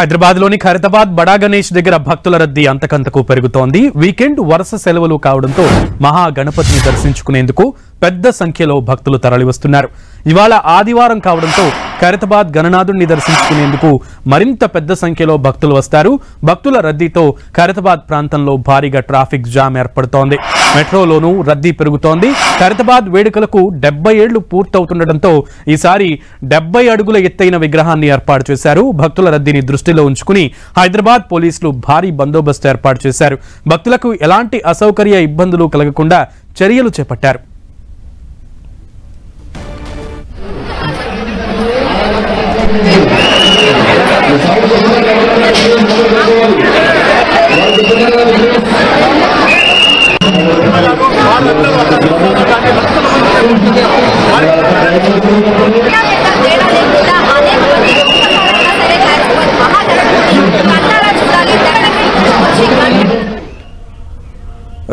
హైదరాబాద్లోని ఖైరతాబాద్ బడా గణేష్ దగ్గర భక్తుల రద్దీ అంతకంతకు పెరుగుతోంది. వీకెండ్ వరుస సెలవులు కావడంతో మహా గణపతిని దర్శించుకునేందుకు పెద్ద సంఖ్యలో భక్తులు తరలివస్తున్నారు. ఇవాళ ఆదివారం కావడంతో ఖైరతాబాద్ గణనాథుడిని దర్శించుకునేందుకు మరింత పెద్ద సంఖ్యలో భక్తులు వస్తారు. భక్తుల రద్దీతో ఖైరతాబాద్ ప్రాంతంలో భారీగా ట్రాఫిక్ జామ్ ఏర్పడుతోంది. మెట్రోలోనూ రద్దీ పెరుగుతోంది. ఖైరతాబాద్ వేడుకలకు 70 ఏళ్లు పూర్తవుతుండటంతో ఈసారి 70 అడుగుల ఎత్తైన విగ్రహాన్ని ఏర్పాటు చేశారు. భక్తుల రద్దీని దృష్టిలో ఉంచుకుని హైదరాబాద్ పోలీసులు భారీ బందోబస్తు ఏర్పాటు చేశారు. భక్తులకు ఎలాంటి అసౌకర్య ఇబ్బందులు కలగకుండా చర్యలు చేపట్టారు.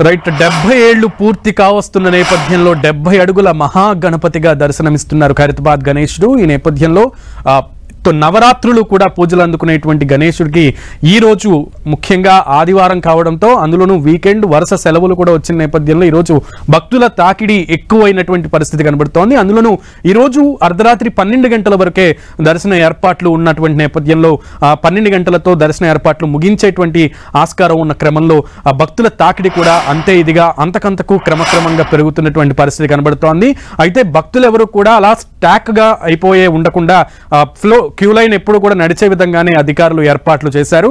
రైట్ 70 ఏళ్లు పూర్తి కావస్తున్న నేపథ్యంలో 70 అడుగుల మహాగణపతిగా దర్శనమిస్తున్నారు ఖైరతాబాద్ గణేశుడు. ఈ నేపథ్యంలో నవరాత్రులు కూడా పూజలు అందుకునేటువంటి గణేశుడికి ఈ రోజు ముఖ్యంగా ఆదివారం కావడంతో అందులోనూ వీకెండ్ వరుస సెలవులు కూడా వచ్చిన నేపథ్యంలో ఈరోజు భక్తుల తాకిడి ఎక్కువైనటువంటి పరిస్థితి కనబడుతోంది. అందులోనూ ఈరోజు అర్ధరాత్రి 12 గంటల వరకే దర్శన ఏర్పాట్లు ఉన్నటువంటి నేపథ్యంలో 12 గంటలతో దర్శన ఏర్పాట్లు ముగించేటువంటి ఆస్కారం ఉన్న క్రమంలో భక్తుల తాకిడి కూడా అంతే ఇదిగా అంతకంతకు క్రమక్రమంగా పెరుగుతున్నటువంటి పరిస్థితి కనబడుతోంది. అయితే భక్తులు ఎవరు కూడా అలా స్టాక్ గా అయిపోయే ఉండకుండా క్యూ లైన్ ఎప్పుడు కూడా నడిచే విధంగానే అధికారులు ఏర్పాట్లు చేశారు.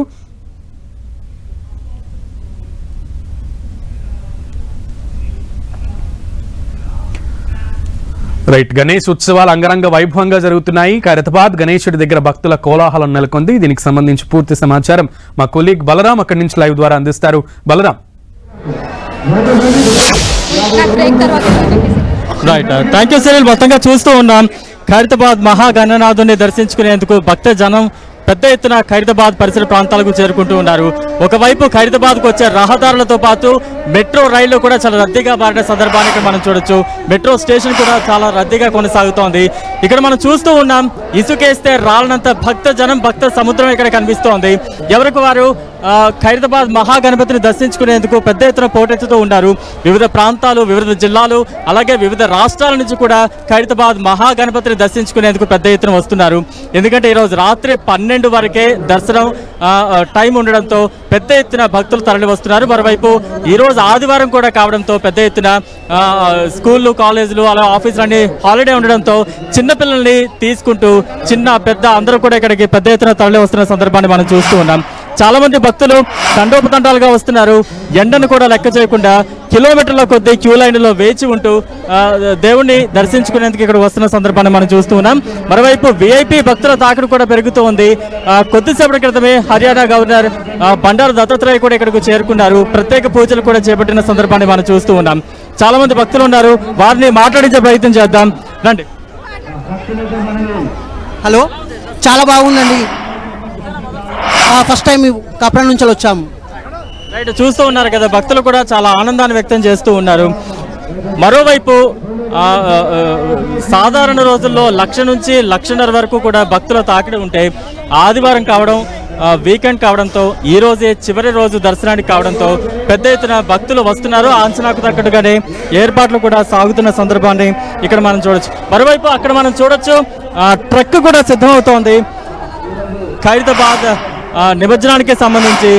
రైట్ గణేష్ ఉత్సవాలు అంగరంగ వైభవంగా జరుగుతున్నాయి. ఖైరతాబాద్ గణేశుడి దగ్గర భక్తుల కోలాహలం నెలకొంది. దీనికి సంబంధించి పూర్తి సమాచారం మా కొలీగ్ బలరాం అక్కడి నుంచి లైవ్ ద్వారా అందిస్తారు. Balram. Right, thank you Sunil. మొత్తంగా చూస్తూ ఉన్నాం ఖైరతాబాద్ మహాగణనాథుని దర్శించుకునేందుకు భక్తజనం పెద్ద ఎత్తున ఖైరతాబాద్ పరిసర ప్రాంతాలకు చేరుకుంటూ ఉన్నారు. ఒకవైపు ఖైరతాబాద్కు వచ్చే రహదారులతో పాటు మెట్రో రైళ్లు కూడా చాలా రద్దీగా మారిన సందర్భాన్ని మనం చూడొచ్చు. మెట్రో స్టేషన్ కూడా చాలా రద్దీగా కొనసాగుతోంది. ఇక్కడ మనం చూస్తూ ఉన్నాం ఇసుకేస్తే రాలనంత భక్త సముద్రం ఇక్కడ కనిపిస్తోంది. ఎవరికి వారు ఖైరతాబాద్ మహాగణపతిని దర్శించుకునేందుకు పెద్ద ఎత్తున పోటెత్తుతూ ఉన్నారు. వివిధ ప్రాంతాలు, వివిధ జిల్లాలు, అలాగే వివిధ రాష్ట్రాల నుంచి కూడా ఖైరతాబాద్ మహాగణపతిని దర్శించుకునేందుకు పెద్ద ఎత్తున వస్తున్నారు. ఎందుకంటే ఈరోజు రాత్రి 12 వరకే దర్శనం టైం ఉండడంతో పెద్ద ఎత్తున భక్తులు తరలి వస్తున్నారు. మరోవైపు ఈరోజు ఆదివారం కూడా కావడంతో పెద్ద ఎత్తున స్కూళ్ళు, కాలేజీలు, అలా ఆఫీసులన్నీ హాలిడే ఉండడంతో చిన్నపిల్లల్ని తీసుకుంటూ చిన్న పెద్ద అందరూ కూడా ఇక్కడికి పెద్ద ఎత్తున తరలి వస్తున్న సందర్భాన్ని మనం చూస్తూ ఉన్నాం. చాలా మంది భక్తులు తండోపతండాలుగా వస్తున్నారు. ఎండను కూడా లెక్క చేయకుండా కిలోమీటర్ల కొద్దీ క్యూ లైన్లో వేచి ఉంటూ దేవుణ్ణి దర్శించుకునేందుకు ఇక్కడ వస్తున్న సందర్భాన్ని మనం చూస్తూ ఉన్నాం. మరోవైపు విఐపి భక్తుల తాకిడి కూడా పెరుగుతూ ఉంది. కొద్దిసేపటి క్రితమే హర్యానా గవర్నర్ బండారు దత్తాత్రేయ కూడా ఇక్కడికి చేరుకున్నారు. ప్రత్యేక పూజలు కూడా చేపట్టిన సందర్భాన్ని మనం చూస్తూ ఉన్నాం. చాలా మంది భక్తులు ఉన్నారు, వారిని మాట్లాడించే ప్రయత్నం చేద్దాం. రండి. హలో, చాలా బాగుందండి. ఫస్ట్ టైం కప్రా నుంచి వచ్చాము. రైట్, చూస్తూ ఉన్నారు కదా, భక్తులు కూడా చాలా ఆనందాన్ని వ్యక్తం చేస్తూ ఉన్నారు. మరోవైపు సాధారణ రోజుల్లో 1,00,000 నుంచి 1,50,000 వరకు కూడా భక్తుల తాకిడి ఉంటే ఆదివారం కావడం, వీకెండ్ కావడంతో ఈ రోజే చివరి రోజు దర్శనానికి కావడంతో పెద్ద ఎత్తున భక్తులు వస్తున్నారు. అంచనాకు తగ్గట్టుగానే ఏర్పాట్లు కూడా సాగుతున్న సందర్భాన్ని ఇక్కడ మనం చూడొచ్చు. మరోవైపు అక్కడ మనం చూడొచ్చు ట్రక్ కూడా సిద్ధమవుతోంది. ఖైరతాబాద్ నిమజ్జనానికి సంబంధించి,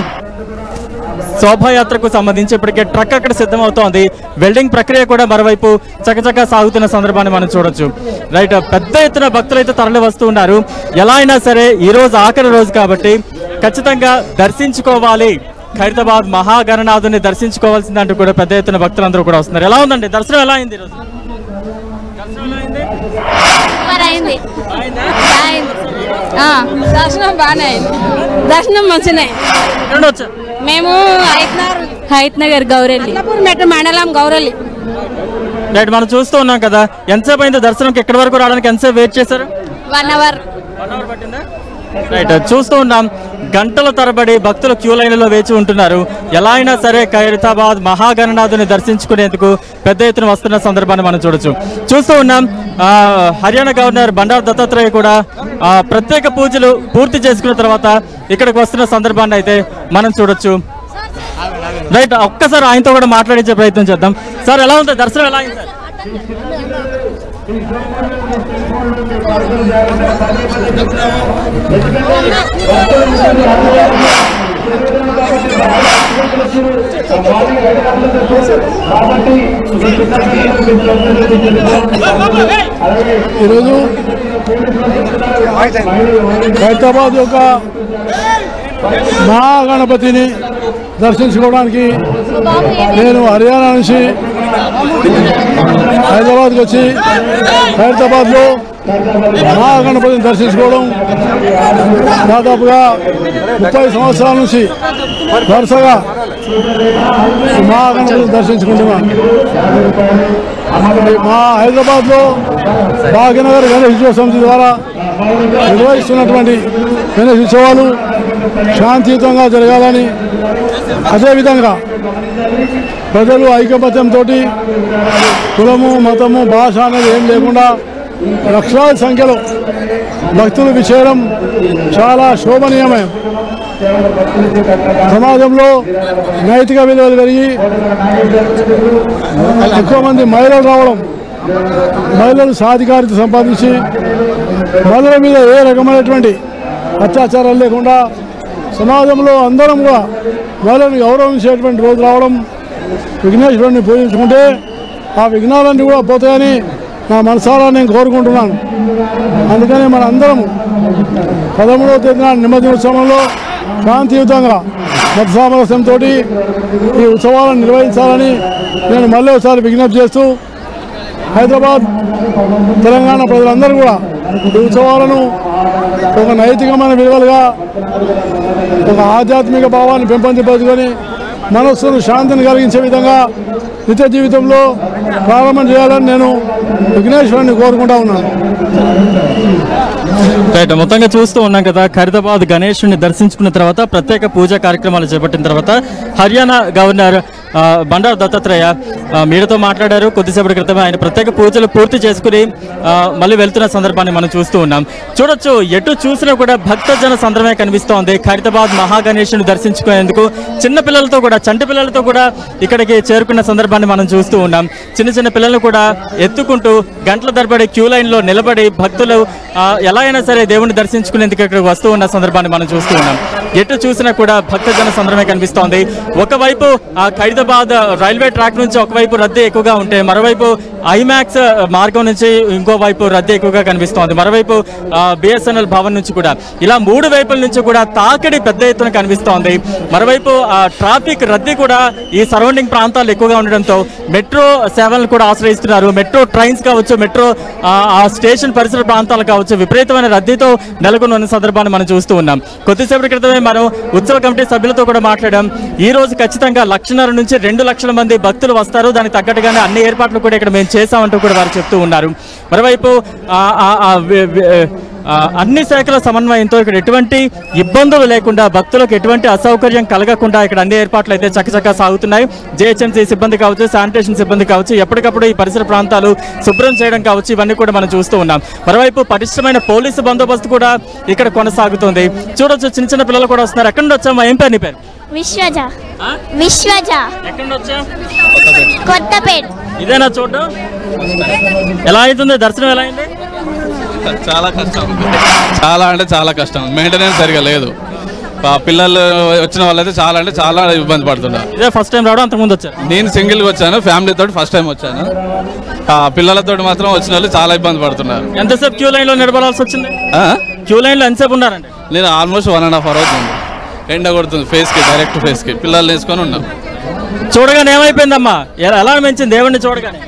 శోభాయాత్రకు సంబంధించి ఇప్పటికే ట్రక్ అక్కడ సిద్ధమవుతోంది. వెల్డింగ్ ప్రక్రియ కూడా మరోవైపు చకచకా సాగుతున్న సందర్భాన్ని మనం చూడొచ్చు. రైట్, పెద్ద ఎత్తున భక్తులైతే తరలి వస్తూ ఉన్నారు. ఎలా అయినా సరే ఈరోజు ఆఖరి రోజు కాబట్టి ఖచ్చితంగా దర్శించుకోవాలి, ఖైరతాబాద్ మహాగణనాథుని దర్శించుకోవాల్సిందంటూ కూడా పెద్ద ఎత్తున భక్తులందరూ కూడా వస్తున్నారు. ఎలా ఉందండి దర్శనం? ఎలా అయింది ఈరోజు? దర్శనం బాగానే అయింది. దర్శనం మంచిగా. మేము హైత్ నగర్ గౌరెల్లి మెట్రో మండలం గౌరెల్లి. రైట్, మనం చూస్తూ ఉన్నాం కదా, ఎంతసేపు అయింది దర్శనంకి? ఎక్కడి వరకు రావడానికి ఎంతసేపు వెయిట్ చేశారు? 1 అవర్ పట్టిందా? రైట్, చూస్తూ ఉన్నాం గంటల తరబడి భక్తులు క్యూ లైన్లో వేచి ఉంటున్నారు. ఎలా అయినా సరే ఖైరతాబాద్ మహాగణనాథుని దర్శించుకునేందుకు పెద్ద ఎత్తున వస్తున్న సందర్భాన్ని మనం చూస్తూ ఉన్నాం. హర్యానా గవర్నర్ బండారు దత్తాత్రేయ కూడా ప్రత్యేక పూజలు పూర్తి చేసుకున్న తర్వాత ఇక్కడికి వస్తున్న సందర్భాన్ని అయితే మనం చూడొచ్చు. రైట్, ఒక్కసారి ఆయనతో కూడా మాట్లాడించే ప్రయత్నం చేద్దాం. సార్, ఎలా ఉంది దర్శనం? ఎలా అయింది సార్? ఈరోజు ఖైరతాబాద్ యొక్క మహాగణపతిని దర్శించుకోవడానికి నేను హర్యానా నుంచి హైదరాబాద్కి వచ్చి ఖైరతాబాద్లో మహాగణపతిని దర్శించుకోవడం దాదాపుగా 30 సంవత్సరాల నుంచి వరుసగా మహాగణపతిని దర్శించుకుంటున్నాను. మా హైదరాబాద్లో భాగ్యనగర్ గణేష్ ఉత్సవ సమితి ద్వారా నిర్వహిస్తున్నటువంటి గణేష్ ఉత్సవాలు శాంతియుతంగా జరగాలని, అదేవిధంగా ప్రజలు ఐకమత్యంతో కులము మతము భాష అనేది ఏం లేకుండా లక్షలాది సంఖ్యలో భక్తులు విచేయడం చాలా శోభనీయమే. సమాజంలో నైతిక విలువలు పెరిగి ఎక్కువ మంది మహిళలు రావడం, మహిళలు సాధికారిత సంపాదించి మహిళల మీద ఏ రకమైనటువంటి అత్యాచారాలు లేకుండా సమాజంలో అందరం కూడా మహిళలను గౌరవించేటువంటి రోజు రావడం, విఘ్నేశ్వరుడిని పూజించుకుంటే ఆ విఘ్నాలన్నీ కూడా పోతాయని నా మనసారా నేను కోరుకుంటున్నాను. అందుకని మన అందరం 13వ తేదీన నిమజ్జనోత్సవంలో శాంతియుతంగా మత సామరస్యంతో ఈ ఉత్సవాలను నిర్వహించాలని నేను మళ్ళీ ఒకసారి విజ్ఞప్తి చేస్తూ, హైదరాబాద్ తెలంగాణ ప్రజలందరూ కూడా ఈ ఉత్సవాలను ఒక నైతికమైన విలువలుగా, ఒక ఆధ్యాత్మిక భావాన్ని పెంపొందించుకొని మనస్సును శాంతిని కలిగించే విధంగా నిత్య జీవితంలో ప్రారంభం చేయాలని నేను విఘ్నేశ్వరుని కోరుకుంటా ఉన్నాను. రైట్, మొత్తంగా చూస్తూ ఉన్నాం కదా, ఖైరతాబాద్ గణేశుని దర్శించుకున్న తర్వాత ప్రత్యేక పూజా కార్యక్రమాలు చేపట్టిన తర్వాత హర్యానా గవర్నర్ బండారు దత్తాత్రేయ మీడియాతో మాట్లాడారు. కొద్దిసేపటి క్రితమే ఆయన ప్రత్యేక పూజలు పూర్తి చేసుకుని మళ్ళీ వెళ్తున్న సందర్భాన్ని మనం చూస్తూ ఉన్నాం. చూడొచ్చు, ఎటు చూసినా కూడా భక్తజన సందర్భమే కనిపిస్తోంది. ఖైరతాబాద్ మహాగణేశుని దర్శించుకునేందుకు చిన్న పిల్లలతో కూడా, చంటి పిల్లలతో కూడా ఇక్కడికి చేరుకున్న సందర్భాన్ని మనం చూస్తూ ఉన్నాం. చిన్న చిన్న పిల్లలను కూడా ఎత్తుకుంటూ గంటల తరబడి క్యూ లైన్లో నిలబడి భక్తులు ఎలా అయినా సరే దేవుని దర్శించుకునేందుకు ఇక్కడికి వస్తూ ఉన్న సందర్భాన్ని మనం చూస్తూ ఉన్నాం. ఎటు చూసినా కూడా భక్తజన సందర్భమే కనిపిస్తోంది. ఒకవైపు ఖైరతాబాద్ రైల్వే ట్రాక్ నుంచి ఒకవైపు రద్దీ ఎక్కువగా ఉంటే, మరోవైపు ఐమాక్స్ మార్గం నుంచి ఇంకోవైపు రద్దీ ఎక్కువగా కనిపిస్తోంది. మరోవైపు బిఎస్ఎన్ఎల్ భవన్ నుంచి కూడా, ఇలా 3 వైపుల నుంచి కూడా తాకిడి పెద్ద ఎత్తున కనిపిస్తోంది. మరోవైపు ట్రాఫిక్ రద్దీ కూడా ఈ సరౌండింగ్ ప్రాంతాలు ఎక్కువగా ఉండడంతో మెట్రో సేవలను కూడా ఆశ్రయిస్తున్నారు. మెట్రో ట్రైన్స్ కావచ్చు, మెట్రో ఆ స్టేషన్ పరిసర ప్రాంతాలు కావచ్చు, విపరీతమైన రద్దీతో నెలకొని ఉన్న సందర్భాన్ని మనం చూస్తూ ఉన్నాం. కొద్దిసేపటి క్రితమే మనం ఉత్సవ కమిటీ సభ్యులతో కూడా మాట్లాడాం. ఈ రోజు ఖచ్చితంగా 1.5 నుంచి 2 లక్షల మంది భక్తులు వస్తారు, దానికి తగ్గట్టుగానే అన్ని ఏర్పాట్లు కూడా ఇక్కడ మేము చేశామంటూ కూడా వారు చెప్తూ ఉన్నారు. మరోవైపు అన్ని శాఖల సమన్వయంతో ఇక్కడ ఎటువంటి ఇబ్బందులు లేకుండా, భక్తులకు ఎటువంటి అసౌకర్యం కలగకుండా ఇక్కడ అన్ని ఏర్పాట్లు అయితే చక్కచక్క సాగుతున్నాయి. జిహెచ్ఎంసీ సిబ్బంది కావచ్చు, శానిటేషన్ సిబ్బంది కావచ్చు, ఎప్పటికప్పుడు ఈ పరిసర ప్రాంతాలు శుభ్రం చేయడం కావచ్చు, ఇవన్నీ కూడా మనం చూస్తూ ఉన్నాం. మరోవైపు పటిష్టమైన పోలీసు బందోబస్తు కూడా ఇక్కడ కొనసాగుతుంది. చూడొచ్చు, చిన్న చిన్న పిల్లలు కూడా వస్తున్నారు. ఎక్కడి నుండి వచ్చామా? ఏం పేరు నీ పేరు? విశ్వజ. విశ్వజ. ఎక్కడి నుండి వచ్చా? కొత్తపేట. ఇదేనా చూడడం? ఎలా అవుతుంది దర్శనం? ఎలా అయింది? చాలా కష్టం, చాలా అంటే చాలా కష్టం. మెయింటెనెన్స్ సరిగా లేదు. పిల్లలు వచ్చిన వాళ్ళైతే చాలా అంటే చాలా ఇబ్బంది పడుతున్నారు. ఇదే ఫస్ట్ టైం రావడం? అంతకుముందు వచ్చారు? నేను సింగిల్గా వచ్చాను, ఫ్యామిలీతో ఫస్ట్ టైం వచ్చాను. పిల్లలతో మాత్రం వచ్చిన వాళ్ళు చాలా ఇబ్బంది పడుతున్నారు. ఎంతసేపు క్యూ లైన్లో నిలబడాల్సి వచ్చింది? క్యూ లైన్లో ఎంతసేపు ఉన్నారండి? నేను ఆల్మోస్ట్ 1.5 hour అవుతుంది. ఎండ కొడుతుంది ఫేస్కి, డైరెక్ట్ ఫేస్కి. పిల్లలు వేసుకొని ఉన్నాం. చూడగానే ఏమైపోయిందమ్మా? ఎలా అనిపించింది దేవుణ్ణి చూడగానే?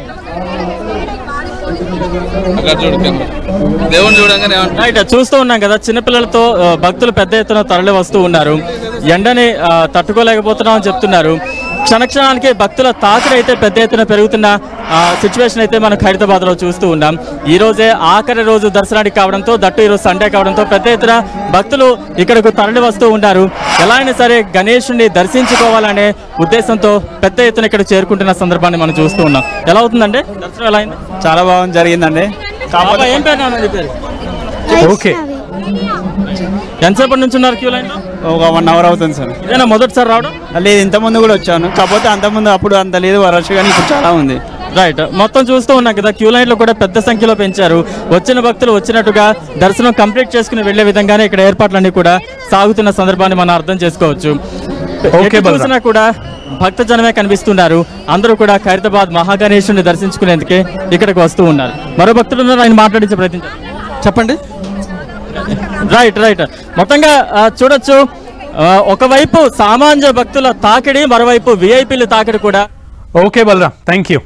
దేవుని చూడగానే రైట్, చూస్తూ ఉన్నాం కదా, చిన్నపిల్లలతో భక్తులు పెద్ద ఎత్తున తరలి వస్తూ ఉన్నారు. ఎండని తట్టుకోలేకపోతున్నాం అని చెప్తున్నారు. క్షణక్షణానికి భక్తుల తాకిడి అయితే పెద్ద ఎత్తున పెరుగుతున్న సిచ్యువేషన్ అయితే మనం ఖైరతాబాద్లో చూస్తూ ఉన్నాం. ఈ రోజే ఆఖరి రోజు దర్శనానికి కావడంతో, దట్టు ఈరోజు సండే కావడంతో పెద్ద ఎత్తున భక్తులు ఇక్కడకు తరలి వస్తూ ఉన్నారు. ఎలా అయినా సరే గణేశుడిని దర్శించుకోవాలనే ఉద్దేశంతో పెద్ద ఎత్తున ఇక్కడ చేరుకుంటున్న సందర్భాన్ని మనం చూస్తూ ఉన్నాం. ఎలా అవుతుందండి దర్శనం? ఎలా అయింది? చాలా బాగుంది, జరిగిందండి. కాకపోతే ఏం పేరు నాన్న నీ పేరు? ఓకే. ఎంతసేపటి నుంచి ఉన్నారు క్యూ లైన్లో? ఒక 1 అవర్ అవుతుంది సార్. ఇదేనా మొదటిసారి రావడం? లేదు, ఇంతకుముందు కూడా వచ్చాను. కాకపోతే అంతకుముందు అప్పుడు అంత లేదు రష్, కానీ ఇప్పుడు చాలా ఉంది. రైట్, మొత్తం చూస్తూ ఉన్నాం కదా, క్యూ లైన్లో కూడా పెద్ద సంఖ్యలో పెంచారు. వచ్చిన భక్తులు వచ్చినట్టుగా దర్శనం కంప్లీట్ చేసుకుని వెళ్లే విధంగానే ఇక్కడ ఏర్పాట్లన్నీ కూడా సాగుతున్న సందర్భాన్ని మనం అర్థం చేసుకోవచ్చు. చూసినా కూడా భక్త జనమే కనిపిస్తున్నారు. అందరూ కూడా ఖైరతాబాద్ మహాగణేశుని దర్శించుకునేందుకే ఇక్కడికి వస్తూ ఉన్నారు. మరో భక్తులు ఉన్నారు, ఆయన మాట్లాడించే ప్రయత్నించారు. చెప్పండి. రైట్ మొత్తంగా చూడొచ్చు, ఒకవైపు సామాన్య భక్తుల తాకిడి, మరోవైపు విఐపీల తాకిడి కూడా. Okay Balram, thank you.